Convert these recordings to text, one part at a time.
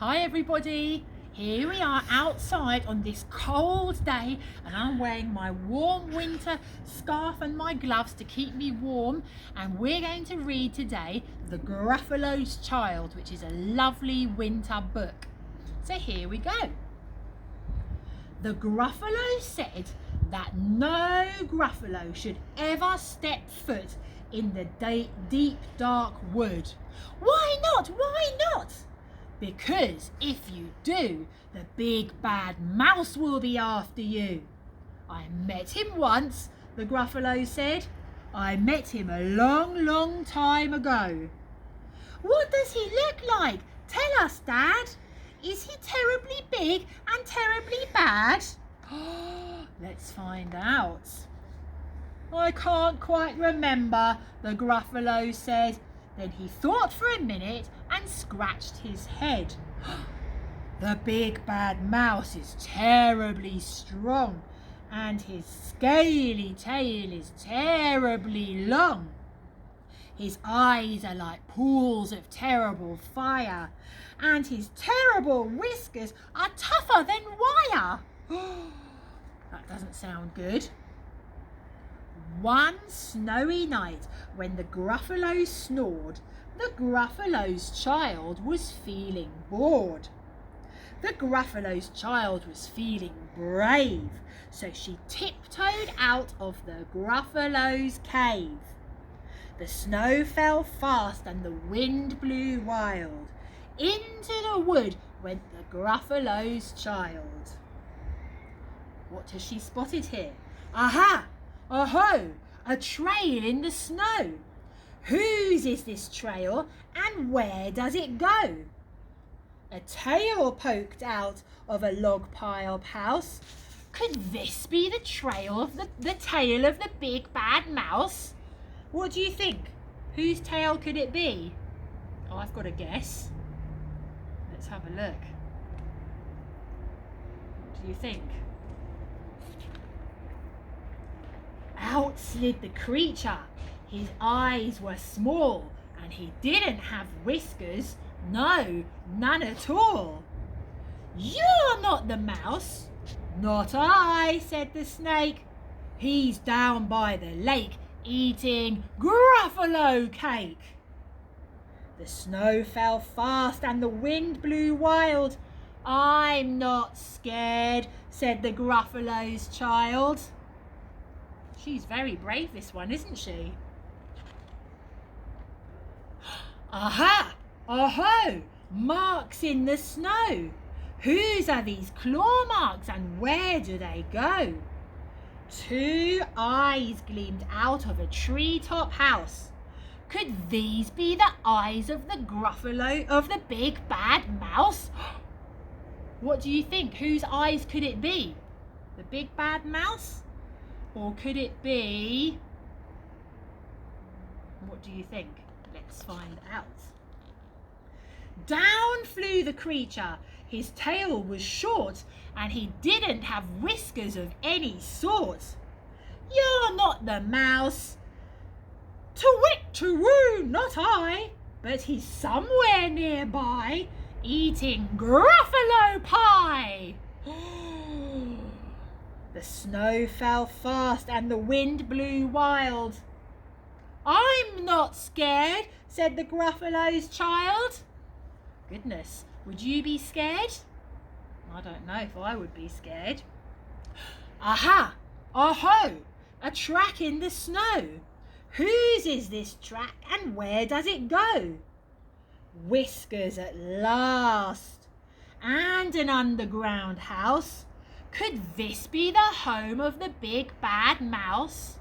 Hi everybody, here we are outside on this cold day and I'm wearing my warm winter scarf and my gloves to keep me warm, and we're going to read today The Gruffalo's Child, which is a lovely winter book. So here we go. The Gruffalo said that no Gruffalo should ever step foot in the deep dark wood. Why not? Why not? Because if you do, the big bad mouse will be after you. I met him once, the Gruffalo said. I met him a long time ago. What does he look like? Tell us, Dad. Is he terribly big and terribly bad? Let's find out. I can't quite remember, the Gruffalo said. Then he thought for a minute and scratched his head. The big bad mouse is terribly strong, and his scaly tail is terribly long. His eyes are like pools of terrible fire, and his terrible whiskers are tougher than wire. That doesn't sound good. One snowy night, when the Gruffalo snored, the Gruffalo's child was feeling bored. The Gruffalo's child was feeling brave, so she tiptoed out of the Gruffalo's cave. The snow fell fast and the wind blew wild. Into the wood went the Gruffalo's child. What has she spotted here? Aha! Oh-ho! A trail in the snow. Whose is this trail and where does it go? A tail poked out of a log piled house. Could this be the trail of the tail of the big bad mouse? What do you think? Whose tail could it be? Oh, I've got a guess. Let's have a look. What do you think? Out slid the creature. His eyes were small and he didn't have whiskers. No, none at all. You're not the mouse. Not I, said the snake. He's down by the lake eating Gruffalo cake. The snow fell fast and the wind blew wild. I'm not scared, said the Gruffalo's child. She's very brave, this one, isn't she? Aha! Oh-ho! Marks in the snow. Whose are these claw marks and where do they go? Two eyes gleamed out of a treetop house. Could these be the eyes of the Gruffalo, of the big bad mouse? What do you think? Whose eyes could it be? The big bad mouse? Or could it be... What do you think? Let's find out. Down flew the creature. His tail was short and he didn't have whiskers of any sort. You're not the mouse. To-wit, to-woo, not I. But he's somewhere nearby, eating Gruffalo pie. The snow fell fast and the wind blew wild. I'm not scared, said the Gruffalo's child. Goodness, would you be scared? I don't know if I would be scared. Aha! Oh-ho! A track in the snow. Whose is this track and where does it go? Whiskers at last. And an underground house. Could this be the home of the big bad mouse?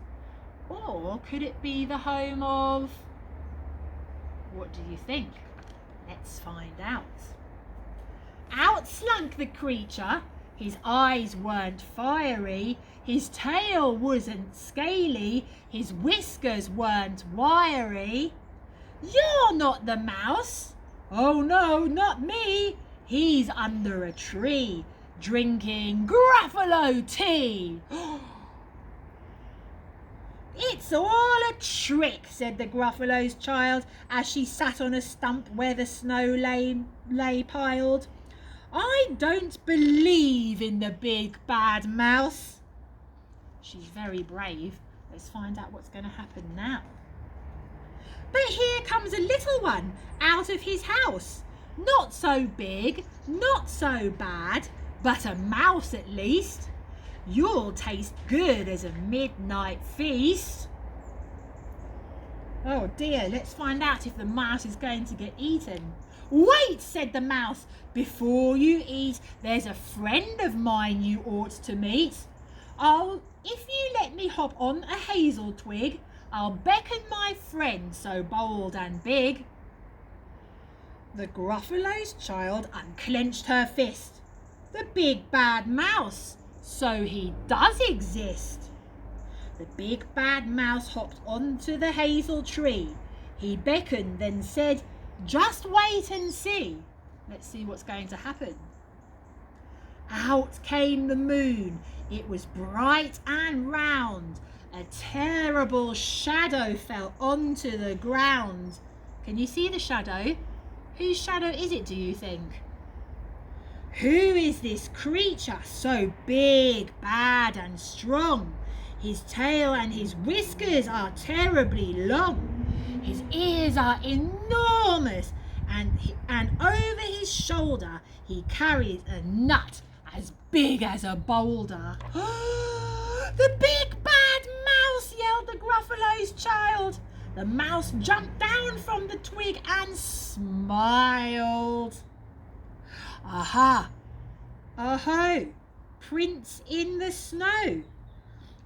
Or could it be the home of... What do you think? Let's find out. Out slunk the creature. His eyes weren't fiery. His tail wasn't scaly. His whiskers weren't wiry. You're not the mouse. Oh no, not me. He's under a tree, drinking Gruffalo tea. "It's all a trick," said the Gruffalo's child as she sat on a stump where the snow lay piled. "I don't believe in the big bad mouse." She's very brave. Let's find out what's going to happen now. But here comes a little one out of his house. Not so big, not so bad, but a mouse at least. You'll taste good as a midnight feast. Oh dear, let's find out if the mouse is going to get eaten. "Wait," said the mouse, "before you eat, there's a friend of mine you ought to meet. If you let me hop on a hazel twig, I'll beckon my friend so bold and big." The Gruffalo's child unclenched her fist. The big bad mouse, so he does exist. The big bad mouse hopped onto the hazel tree. He beckoned, then said, "Just wait and see." Let's see what's going to happen. Out came the moon. It was bright and round. A terrible shadow fell onto the ground. Can you see the shadow? Whose shadow is it, do you think? Who is this creature so big, bad and strong? His tail and his whiskers are terribly long. His ears are enormous, and over his shoulder he carries a nut as big as a boulder. "The big bad mouse!" yelled the Gruffalo's child. The mouse jumped down from the twig and smiled. "Aha! Oh-ho! Prints in the snow.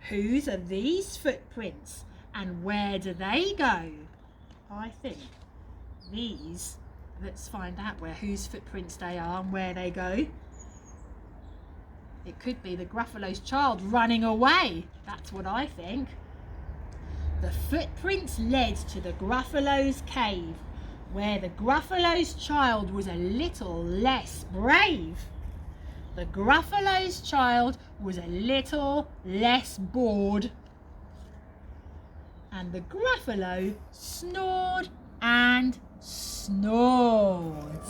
Whose are these footprints and where do they go?" I think these, let's find out whose footprints they are and where they go. It could be the Gruffalo's child running away. That's what I think. The footprints led to the Gruffalo's cave, where the Gruffalo's child was a little less brave. The Gruffalo's child was a little less bored. And the Gruffalo snored and snored.